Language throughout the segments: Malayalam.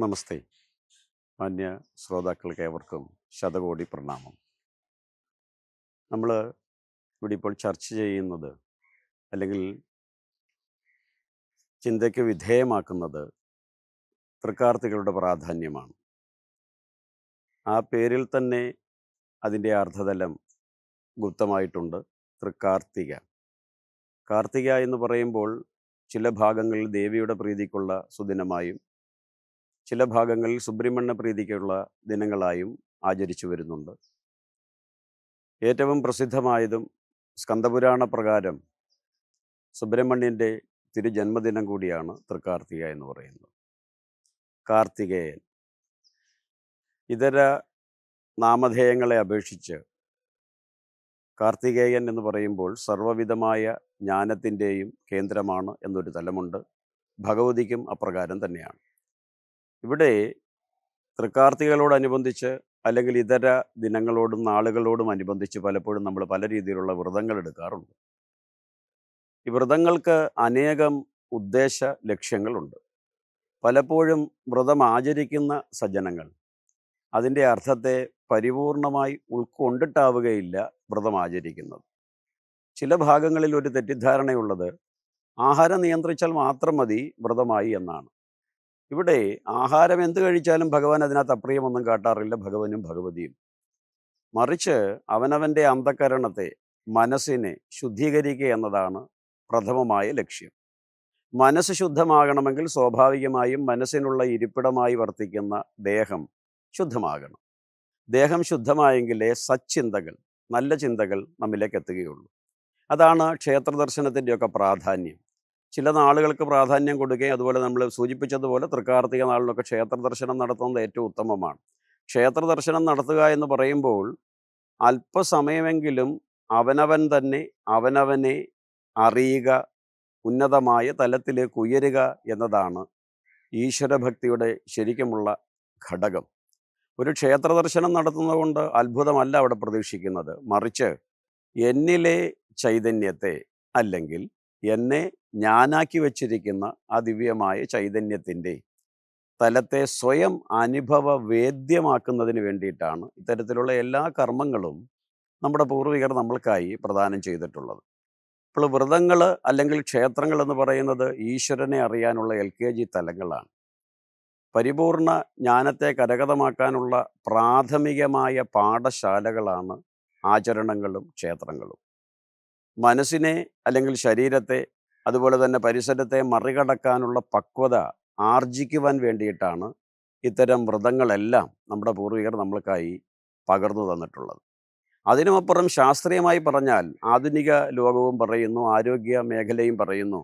നമസ്തേ. മാന്യ ശ്രോതാക്കൾക്ക് ഏവർക്കും ശതകോടി പ്രണാമം. നമ്മൾ ഇവിടെ ഇപ്പോൾ ചർച്ച ചെയ്യുന്നത്, അല്ലെങ്കിൽ ചിന്തയ്ക്ക് വിധേയമാക്കുന്നത്, തൃക്കാർത്തികളുടെ പ്രാധാന്യമാണ്. ആ പേരിൽ തന്നെ അതിൻ്റെ അർത്ഥതലം ഗുപ്തമായിട്ടുണ്ട്. തൃക്കാർത്തിക. കാർത്തിക എന്ന് പറയുമ്പോൾ ചില ഭാഗങ്ങളിൽ ദേവിയുടെ പ്രീതിക്കുള്ള സുദിനമായും ചില ഭാഗങ്ങളിൽ സുബ്രഹ്മണ്യ പ്രീതിക്കുള്ള ദിനങ്ങളായും ആചരിച്ചു വരുന്നുണ്ട്. ഏറ്റവും പ്രസിദ്ധമായതും സ്കന്ദപുരാണ പ്രകാരം സുബ്രഹ്മണ്യൻ്റെ തിരുജന്മദിനം കൂടിയാണ് തൃക്കാർത്തിക എന്ന് പറയുന്നത്. കാർത്തികേയൻ. ഇതര നാമധേയങ്ങളെ അപേക്ഷിച്ച് കാർത്തികേയൻ എന്ന് പറയുമ്പോൾ സർവ്വവിധമായ ജ്ഞാനത്തിൻ്റെയും കേന്ദ്രമാണ് എന്നൊരു തലമുണ്ട്. ഭഗവതിക്കും അപ്രകാരം തന്നെയാണ്. ഇവിടെ തൃക്കാർത്തികളോടനുബന്ധിച്ച്, അല്ലെങ്കിൽ ഇതര ദിനങ്ങളോടും നാളുകളോടും അനുബന്ധിച്ച് പലപ്പോഴും നമ്മൾ പല രീതിയിലുള്ള വ്രതങ്ങൾ എടുക്കാറുണ്ട്. ഈ വ്രതങ്ങൾക്ക് അനേകം ഉദ്ദേശ ലക്ഷ്യങ്ങളുണ്ട്. പലപ്പോഴും വ്രതം ആചരിക്കുന്ന സജ്ജനങ്ങൾ അതിൻ്റെ അർത്ഥത്തെ പരിപൂർണമായി ഉൾക്കൊണ്ടിട്ടാവുകയില്ല വ്രതം ആചരിക്കുന്നത്. ചില ഭാഗങ്ങളിൽ ഒരു തെറ്റിദ്ധാരണയുള്ളത് ആഹാരം നിയന്ത്രിച്ചാൽ മാത്രം മതി വ്രതമായി എന്നാണ്. ഇവിടെ ആഹാരം എന്ത് കഴിച്ചാലും ഭഗവാൻ അതിനകത്ത് അപ്രിയമൊന്നും കാട്ടാറില്ല, ഭഗവാനും ഭഗവതിയും. മറിച്ച് അവനവൻ്റെ അന്ധകരണത്തെ, മനസ്സിനെ ശുദ്ധീകരിക്കുക എന്നതാണ് പ്രഥമമായ ലക്ഷ്യം. മനസ്സ് ശുദ്ധമാകണമെങ്കിൽ സ്വാഭാവികമായും മനസ്സിനുള്ള ഇരിപ്പിടമായി വർത്തിക്കുന്ന ദേഹം ശുദ്ധമാകണം. ദേഹം ശുദ്ധമായെങ്കിലേ സച്ചിന്തകൾ, നല്ല ചിന്തകൾ നമ്മിലേക്ക് എത്തുകയുള്ളൂ. അതാണ് ക്ഷേത്ര ദർശനത്തിൻ്റെയൊക്കെ പ്രാധാന്യം. ചില നാളുകൾക്ക് പ്രാധാന്യം കൊടുക്കുകയും, അതുപോലെ നമ്മൾ സൂചിപ്പിച്ചതുപോലെ തൃക്കാർത്തിക നാളിലൊക്കെ ക്ഷേത്ര ദർശനം നടത്തുന്നത് ഏറ്റവും ഉത്തമമാണ്. ക്ഷേത്ര ദർശനം നടത്തുക എന്ന് പറയുമ്പോൾ അല്പസമയമെങ്കിലും അവനവൻ തന്നെ അവനവനെ അറിയുക, ഉന്നതമായ തലത്തിലേക്ക് ഉയരുക എന്നതാണ് ഈശ്വരഭക്തിയുടെ ശരിക്കുമുള്ള ഘടകം. ഒരു ക്ഷേത്ര ദർശനം നടത്തുന്നതുകൊണ്ട് അത്ഭുതമല്ല അവിടെ പ്രതീക്ഷിക്കുന്നത്. മറിച്ച് എന്നിലെ ചൈതന്യത്തെ, അല്ലെങ്കിൽ എന്നെ ഞാനാക്കി വച്ചിരിക്കുന്ന ആ ദിവ്യമായ ചൈതന്യത്തിൻ്റെ തലത്തെ സ്വയം അനുഭവ വേദ്യമാക്കുന്നതിന് വേണ്ടിയിട്ടാണ് ഇത്തരത്തിലുള്ള എല്ലാ കർമ്മങ്ങളും നമ്മുടെ പൂർവികർ നമ്മൾക്കായി പ്രദാനം ചെയ്തിട്ടുള്ളത്. ഇപ്പോൾ വ്രതങ്ങൾ അല്ലെങ്കിൽ ക്ഷേത്രങ്ങൾ എന്ന് പറയുന്നത് ഈശ്വരനെ അറിയാനുള്ള LKG തലങ്ങളാണ്. പരിപൂർണ ജ്ഞാനത്തെ കരഗതമാക്കാനുള്ള പ്രാഥമികമായ പാഠശാലകളാണ് ആചരണങ്ങളും ക്ഷേത്രങ്ങളും. മനസ്സിനെ, അല്ലെങ്കിൽ ശരീരത്തെ, അതുപോലെ തന്നെ പരിസരത്തെ മറികടക്കാനുള്ള പക്വത ആർജിക്കുവാൻ വേണ്ടിയിട്ടാണ് ഇത്തരം വ്രതങ്ങളെല്ലാം നമ്മുടെ പൂർവികർ നമ്മൾക്കായി പകർന്നു തന്നിട്ടുള്ളത്. അതിനുമപ്പുറം ശാസ്ത്രീയമായി പറഞ്ഞാൽ ആധുനിക ലോകവും പറയുന്നു, ആരോഗ്യ മേഖലയും പറയുന്നു,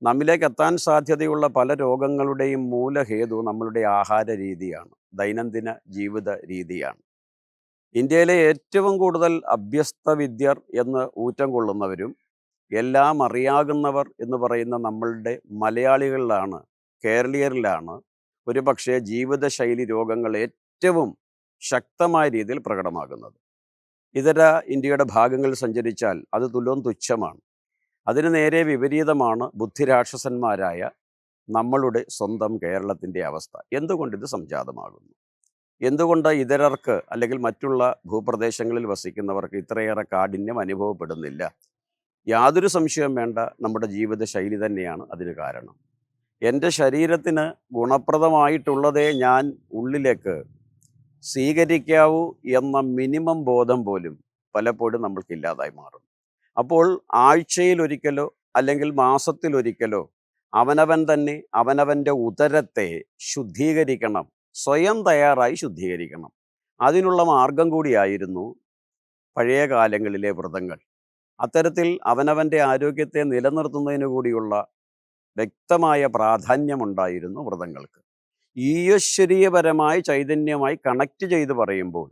നമ്മിലേക്ക് എത്താൻ സാധ്യതയുള്ള പല രോഗങ്ങളുടെയും മൂലഹേതു നമ്മളുടെ ആഹാര രീതിയാണ്, ദൈനംദിന ജീവിത രീതിയാണ്. ഇന്ത്യയിലെ ഏറ്റവും കൂടുതൽ അഭ്യസ്ത വിദ്യർ എന്ന് ഊറ്റം കൊള്ളുന്നവരും എല്ലാം അറിയാകുന്നവർ എന്ന് പറയുന്ന നമ്മളുടെ മലയാളികളിലാണ്, കേരളീയരിലാണ് ഒരു പക്ഷേ ജീവിതശൈലി രോഗങ്ങൾ ഏറ്റവും ശക്തമായ രീതിയിൽ പ്രകടമാകുന്നത്. ഇതര ഇന്ത്യയുടെ ഭാഗങ്ങളിൽ സഞ്ചരിച്ചാൽ അത് തുലോം തുച്ഛമാണ്. അതിന് നേരെ വിപരീതമാണ് ബുദ്ധിരാക്ഷസന്മാരായ നമ്മളുടെ സ്വന്തം കേരളത്തിൻ്റെ അവസ്ഥ. എന്തുകൊണ്ടിത് സംജാതമാകുന്നു? എന്തുകൊണ്ട് ഇതരർക്ക്, അല്ലെങ്കിൽ മറ്റുള്ള ഭൂപ്രദേശങ്ങളിൽ വസിക്കുന്നവർക്ക് ഇത്രയേറെ കാഠിന്യം അനുഭവപ്പെടുന്നില്ല? യാതൊരു സംശയവും വേണ്ട, നമ്മുടെ ജീവിതശൈലി തന്നെയാണ് അതിന് കാരണം. എൻ്റെ ശരീരത്തിന് ഗുണപ്രദമായിട്ടുള്ളതേ ഞാൻ ഉള്ളിലേക്ക് സ്വീകരിക്കാവൂ എന്ന മിനിമം ബോധം പോലും പലപ്പോഴും നമ്മൾക്കില്ലാതായി മാറും. അപ്പോൾ ആഴ്ചയിലൊരിക്കലോ അല്ലെങ്കിൽ മാസത്തിലൊരിക്കലോ അവനവൻ തന്നെ അവനവൻ്റെ ഉദരത്തെ ശുദ്ധീകരിക്കണം, സ്വയം തയ്യാറായി ശുദ്ധീകരിക്കണം. അതിനുള്ള മാർഗം കൂടിയായിരുന്നു പഴയ കാലങ്ങളിലെ വ്രതങ്ങൾ. അത്തരത്തിൽ അവനവൻ്റെ ആരോഗ്യത്തെ നിലനിർത്തുന്നതിന് കൂടിയുള്ള വ്യക്തമായ പ്രാധാന്യമുണ്ടായിരുന്നു വ്രതങ്ങൾക്ക്. ഈശ്വരീയപരമായ ചൈതന്യമായി കണക്റ്റ് ചെയ്ത് പറയുമ്പോൾ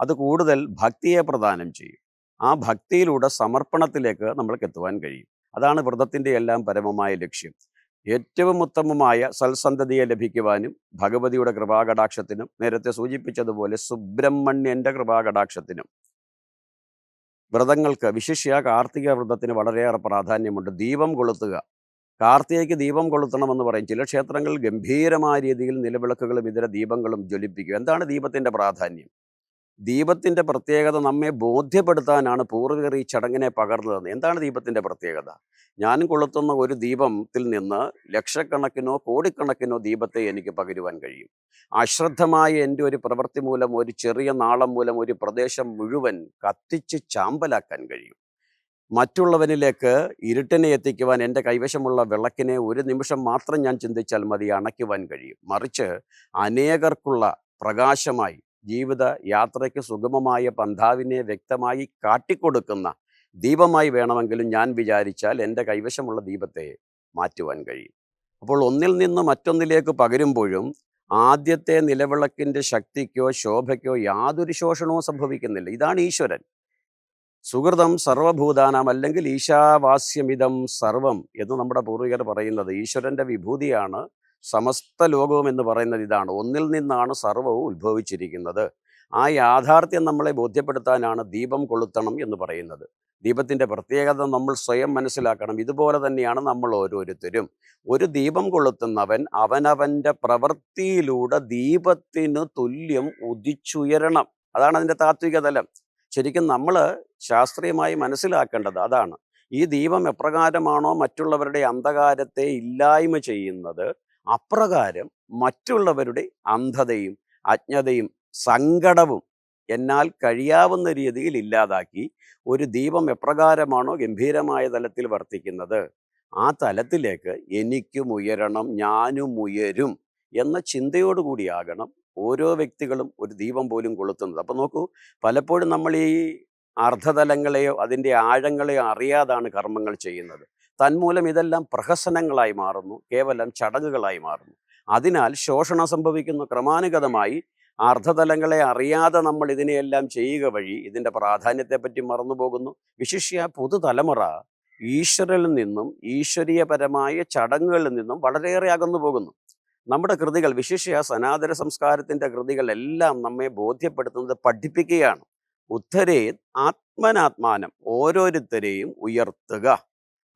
അത് കൂടുതൽ ഭക്തിയെ പ്രദാനം ചെയ്യും. ആ ഭക്തിയിലൂടെ സമർപ്പണത്തിലേക്ക് നമ്മൾക്ക് എത്തുവാൻ കഴിയും. അതാണ് വ്രതത്തിൻ്റെ എല്ലാം പരമമായ ലക്ഷ്യം. ഏറ്റവും ഉത്തമമായ സൽസന്തതിയെ ലഭിക്കുവാനും ഭഗവതിയുടെ കൃപാകടാക്ഷത്തിനും, നേരത്തെ സൂചിപ്പിച്ചതുപോലെ സുബ്രഹ്മണ്യൻ്റെ കൃപാകടാക്ഷത്തിനും വ്രതങ്ങൾക്ക്, വിശിഷ്യ കാർത്തിക വ്രതത്തിന് വളരെയേറെ പ്രാധാന്യമുണ്ട്. ദീപം കൊളുത്തുക, കാർത്തികയ്ക്ക് ദീപം കൊളുത്തണമെന്ന് പറയും. ചില ക്ഷേത്രങ്ങളിൽ ഗംഭീരമായ രീതിയിൽ നിലവിളക്കുകളും ഇതര ദീപങ്ങളും ജ്വലിപ്പിക്കും. എന്താണ് ദീപത്തിൻ്റെ പ്രാധാന്യം? ദീപത്തിൻ്റെ പ്രത്യേകത നമ്മെ ബോധ്യപ്പെടുത്താനാണ് പൂർവികർ ഈ ചടങ്ങിനെ പകർന്നു തന്നത്. എന്താണ് ദീപത്തിൻ്റെ പ്രത്യേകത? ഞാൻ കൊളുത്തുന്ന ഒരു ദീപത്തിൽ നിന്ന് ലക്ഷക്കണക്കിനോ കോടിക്കണക്കിനോ ദീപത്തെ എനിക്ക് പകരുവാൻ കഴിയും. അശ്രദ്ധമായ എൻ്റെ ഒരു പ്രവൃത്തി മൂലം, ഒരു ചെറിയ നാളം മൂലം ഒരു പ്രദേശം മുഴുവൻ കത്തിച്ച് ചാമ്പലാക്കാൻ കഴിയും. മറ്റുള്ളവനിലേക്ക് ഇരുട്ടിനെ എത്തിക്കുവാൻ എൻ്റെ കൈവശമുള്ള വിളക്കിനെ ഒരു നിമിഷം മാത്രം ഞാൻ ചിന്തിച്ചാൽ മതി അണയ്ക്കുവാൻ കഴിയും. മറിച്ച് അനേകർക്കുള്ള പ്രകാശമായി, ജീവിത യാത്രയ്ക്ക് സുഗമമായ പന്ഥാവിനെ വ്യക്തമായി കാട്ടിക്കൊടുക്കുന്ന ദീപമായി വേണമെങ്കിലും ഞാൻ വിചാരിച്ചാൽ എൻ്റെ കൈവശമുള്ള ദീപത്തെ മാറ്റുവാൻ കഴിയും. അപ്പോൾ ഒന്നിൽ നിന്ന് മറ്റൊന്നിലേക്ക് പകരുമ്പോഴും ആദ്യത്തെ നിലവിളക്കിൻ്റെ ശക്തിക്കോ ശോഭയ്ക്കോ യാതൊരു ശോഷണവും സംഭവിക്കുന്നില്ല. ഇതാണ് ഈശ്വരൻ. സുഹൃതം സർവഭൂതാനാം, അല്ലെങ്കിൽ ഈശാവാസ്യമിതം സർവം എന്ന് നമ്മുടെ പൂർവികർ പറയുന്നത്. ഈശ്വരൻ്റെ വിഭൂതിയാണ് സമസ്ത ലോകവും എന്ന് പറയുന്നത് ഇതാണ്. ഒന്നിൽ നിന്നാണ് സർവവും ഉത്ഭവിച്ചിരിക്കുന്നത്. ആ യാഥാർത്ഥ്യം നമ്മളെ ബോധ്യപ്പെടുത്താനാണ് ദീപം കൊളുത്തണം എന്ന് പറയുന്നത്. ദീപത്തിൻ്റെ പ്രത്യേകത നമ്മൾ സ്വയം മനസ്സിലാക്കണം. ഇതുപോലെ തന്നെയാണ് നമ്മൾ ഓരോരുത്തരും. ഒരു ദീപം കൊളുത്തുന്നവൻ അവനവൻ്റെ പ്രവൃത്തിയിലൂടെ ദീപത്തിന് തുല്യം ഉദിച്ചുയരണം. അതാണ് അതിൻ്റെ താത്വിക തലം. ശരിക്കും നമ്മൾ ശാസ്ത്രീയമായി മനസ്സിലാക്കേണ്ടത് അതാണ്. ഈ ദീപം എപ്രകാരമാണോ മറ്റുള്ളവരുടെ അന്ധകാരത്തെ ഇല്ലായ്മ ചെയ്യുന്നത്, അപ്രകാരം മറ്റുള്ളവരുടെ അന്ധതയും അജ്ഞതയും സങ്കടവും എന്നാൽ കഴിയാവുന്ന രീതിയിൽ ഇല്ലാതാക്കി ഒരു ദീപം എപ്രകാരമാണോ ഗംഭീരമായ തലത്തിൽ വർത്തിക്കുന്നത്, ആ തലത്തിലേക്ക് എനിക്കും ഉയരണം, ഞാനും ഉയരും എന്ന ചിന്തയോടുകൂടിയാകണം ഓരോ വ്യക്തികളും ഒരു ദീപം പോലും കൊളുത്തുന്നത്. അപ്പം നോക്കൂ, പലപ്പോഴും നമ്മൾ ഈ അർദ്ധതലങ്ങളെയോ അതിൻ്റെ ആഴങ്ങളെയോ അറിയാതാണ് കർമ്മങ്ങൾ ചെയ്യുന്നത്. തന്മൂലം ഇതെല്ലാം പ്രഹസനങ്ങളായി മാറുന്നു, കേവലം ചടങ്ങുകളായി മാറുന്നു. അതിനാൽ ശോഷണം സംഭവിക്കുന്നു. ക്രമാനുഗതമായി അർദ്ധതലങ്ങളെ അറിയാതെ നമ്മൾ ഇതിനെയെല്ലാം ചെയ്യുക വഴി ഇതിൻ്റെ പ്രാധാന്യത്തെപ്പറ്റി മറന്നുപോകുന്നു. വിശിഷ്യ പുതുതലമുറ ഈശ്വരനിൽ നിന്നും ഈശ്വരീയപരമായ ചടങ്ങുകളിൽ നിന്നും വളരെയേറെ അകന്നു പോകുന്നു. നമ്മുടെ കൃതികൾ, വിശിഷ്യ സനാതന സംസ്കാരത്തിൻ്റെ കൃതികളെല്ലാം നമ്മെ ബോധ്യപ്പെടുത്തുന്നത്, പഠിപ്പിക്കുകയാണ്. ഉദ്ധരേ ആത്മനാത്മാനം, ഓരോരുത്തരെയും ഉയർത്തുക,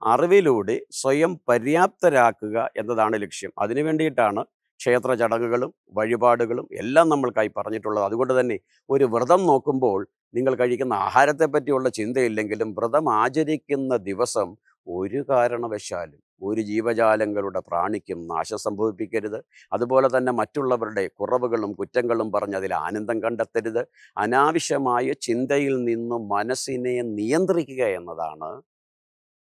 അറിവിലൂടെ സ്വയം പര്യാപ്തരാക്കുക എന്നതാണ് ലക്ഷ്യം. അതിനു വേണ്ടിയിട്ടാണ് ക്ഷേത്ര ചടങ്ങുകളും വഴിപാടുകളും എല്ലാം നമ്മൾക്കായി പറഞ്ഞിട്ടുള്ളത്. അതുകൊണ്ട് തന്നെ ഒരു വ്രതം നോക്കുമ്പോൾ നിങ്ങൾ കഴിക്കുന്ന ആഹാരത്തെപ്പറ്റിയുള്ള ചിന്തയില്ലെങ്കിലും വ്രതം ആചരിക്കുന്ന ദിവസം ഒരു കാരണവശാലും ഒരു ജീവജാലങ്ങളുടെ പ്രാണിക്കും നാശം സംഭവിപ്പിക്കരുത്. അതുപോലെ തന്നെ മറ്റുള്ളവരുടെ കുറവുകളും കുറ്റങ്ങളും പറഞ്ഞ് അതിൽ ആനന്ദം കണ്ടെത്തരുത്. അനാവശ്യമായ ചിന്തയിൽ നിന്നും മനസ്സിനെ നിയന്ത്രിക്കുക എന്നതാണ്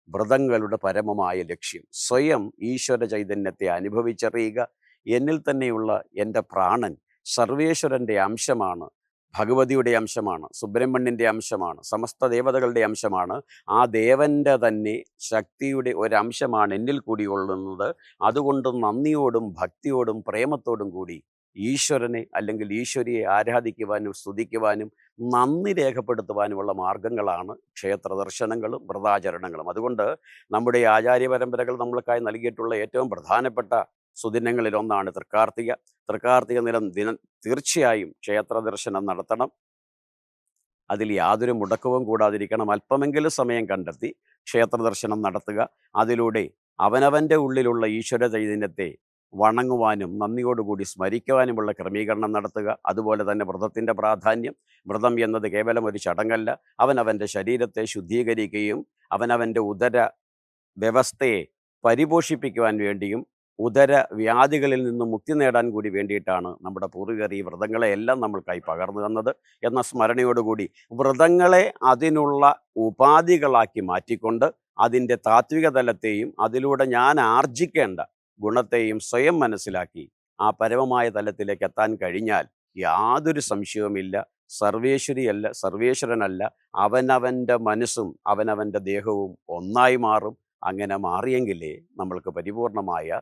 വ്രതങ്ങളുടെ പരമമായ ലക്ഷ്യം. സ്വയം ഈശ്വര ചൈതന്യത്തെ അനുഭവിച്ചറിയുക. എന്നിൽ തന്നെയുള്ള എൻ്റെ പ്രാണൻ സർവേശ്വരൻ്റെ അംശമാണ്, ഭഗവതിയുടെ അംശമാണ്, സുബ്രഹ്മണ്യൻ്റെ അംശമാണ്, സമസ്ത ദേവതകളുടെ അംശമാണ്. ആ ദേവൻ്റെ തന്നെ ശക്തിയുടെ ഒരംശമാണ് എന്നിൽ കൂടി കൊള്ളുന്നത്. അതുകൊണ്ട് നന്ദിയോടും ഭക്തിയോടും പ്രേമത്തോടും കൂടി ഈശ്വരനെ അല്ലെങ്കിൽ ഈശ്വരിയെ ആരാധിക്കുവാനും സ്തുതിക്കുവാനും നന്ദി രേഖപ്പെടുത്തുവാനുമുള്ള മാർഗങ്ങളാണ് ക്ഷേത്ര ദർശനങ്ങളും വ്രതാചരണങ്ങളും. അതുകൊണ്ട് നമ്മുടെ ആചാര്യ പരമ്പരകൾ നമ്മൾക്കായി നൽകിയിട്ടുള്ള ഏറ്റവും പ്രധാനപ്പെട്ട സുദിനങ്ങളിലൊന്നാണ് തൃക്കാർത്തിക. തൃക്കാർത്തിക ദിനം തീർച്ചയായും ക്ഷേത്ര ദർശനം നടത്തണം. അതിൽ യാതൊരു മുടക്കവും കൂടാതിരിക്കണം. അല്പമെങ്കിലും സമയം കണ്ടെത്തി ക്ഷേത്ര ദർശനം നടത്തുക. അതിലൂടെ അവനവൻ്റെ ഉള്ളിലുള്ള ഈശ്വര ചൈതന്യത്തെ വണങ്ങുവാനും നന്ദിയോടുകൂടി സ്മരിക്കുവാനുമുള്ള ക്രമീകരണം നടത്തുക. അതുപോലെ തന്നെ വ്രതത്തിൻ്റെ പ്രാധാന്യം. വ്രതം എന്നത് കേവലം ഒരു ചടങ്ങല്ല. അവനവൻ്റെ ശരീരത്തെ ശുദ്ധീകരിക്കുകയും അവനവൻ്റെ ഉദര വ്യവസ്ഥയെ പരിപോഷിപ്പിക്കുവാൻ വേണ്ടിയും ഉദര വ്യാധികളിൽ നിന്നും മുക്തി നേടാൻ കൂടി വേണ്ടിയിട്ടാണ് നമ്മുടെ പൂർവികർ ഈ വ്രതങ്ങളെയെല്ലാം നമ്മൾക്കായി പകർന്നു തന്നത് എന്ന സ്മരണയോടുകൂടി വ്രതങ്ങളെ അതിനുള്ള ഉപാധികളാക്കി മാറ്റിക്കൊണ്ട് അതിൻ്റെ താത്വിക തലത്തെയും അതിലൂടെ ഞാൻ ആർജിക്കേണ്ട ഗുണത്തെയും സ്വയം മനസ്സിലാക്കി ആ പരമമായ തലത്തിലേക്ക് എത്താൻ കഴിഞ്ഞാൽ യാതൊരു സംശയവുമില്ല, സർവേശ്വരിയല്ല, സർവേശ്വരനല്ല, അവനവൻ്റെ മനസ്സും അവനവൻ്റെ ദേഹവും ഒന്നായി മാറും. അങ്ങനെ മാറിയെങ്കിലേ നമ്മൾക്ക് പരിപൂർണമായ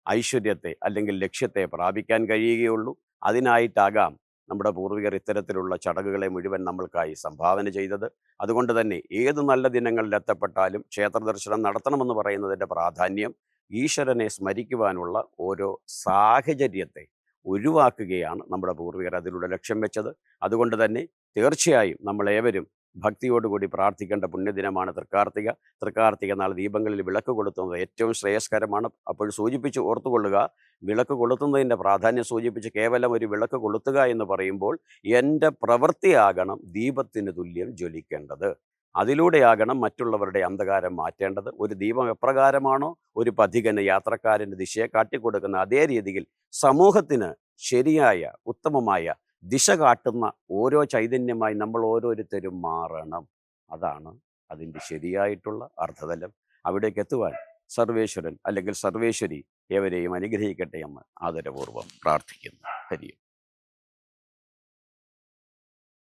ഐശ്വര്യത്തെ അല്ലെങ്കിൽ ലക്ഷ്യത്തെ പ്രാപിക്കാൻ കഴിയുകയുള്ളൂ. അതിനായിട്ടാകാം നമ്മുടെ പൂർവികർ ഇത്തരത്തിലുള്ള ചടങ്ങുകളെ മുഴുവൻ നമ്മൾക്കായി സംഭാവന ചെയ്തത്. അതുകൊണ്ട് തന്നെ ഏത് നല്ല ദിനങ്ങളിൽ എത്തപ്പെട്ടാലും ക്ഷേത്ര ദർശനം നടത്തണമെന്ന് പറയുന്നതിൻ്റെ പ്രാധാന്യം ഈശ്വരനെ സ്മരിക്കുവാനുള്ള ഓരോ സാഹചര്യത്തെ ഒഴിവാക്കുകയാണ് നമ്മുടെ പൂർവികർ അതിലൂടെ ലക്ഷ്യം വെച്ചത്. അതുകൊണ്ട് തന്നെ തീർച്ചയായും നമ്മളേവരും ഭക്തിയോടുകൂടി പ്രാർത്ഥിക്കേണ്ട പുണ്യദിനമാണ് തൃക്കാർത്തിക. തൃക്കാർത്തിക നാൾ ദീപങ്ങളിൽ വിളക്ക് കൊളുത്തുന്നത് ഏറ്റവും ശ്രേയസ്കരമാണ്. അപ്പോൾ സൂചിപ്പിച്ച് ഓർത്തുകൊള്ളുക, വിളക്ക് കൊളുത്തുന്നതിൻ്റെ പ്രാധാന്യം സൂചിപ്പിച്ച് കേവലം ഒരു വിളക്ക് കൊളുത്തുക എന്ന് പറയുമ്പോൾ എൻ്റെ പ്രവൃത്തിയാകണം ദീപത്തിന് തുല്യം ജ്വലിക്കേണ്ടത്. അതിലൂടെയാകണം മറ്റുള്ളവരുടെ അന്ധകാരം മാറ്റേണ്ടത്. ഒരു ദീപം എപ്രകാരമാണോ ഒരു പഥികന് യാത്രക്കാരൻ്റെ ദിശയെ കാട്ടിക്കൊടുക്കുന്ന അതേ രീതിയിൽ സമൂഹത്തിന് ശരിയായ ഉത്തമമായ ദിശ കാട്ടുന്ന ഓരോ ചൈതന്യമായി നമ്മൾ ഓരോരുത്തരും മാറണം. അതാണ് അതിൻ്റെ ശരിയായിട്ടുള്ള അർത്ഥതലം. അവിടേക്ക് എത്തുവാൻ സർവേശ്വരൻ അല്ലെങ്കിൽ സർവേശ്വരി ഏവരെയും അനുഗ്രഹിക്കട്ടെ എന്ന് ആദരപൂർവ്വം പ്രാർത്ഥിക്കുന്നു. ഹരി.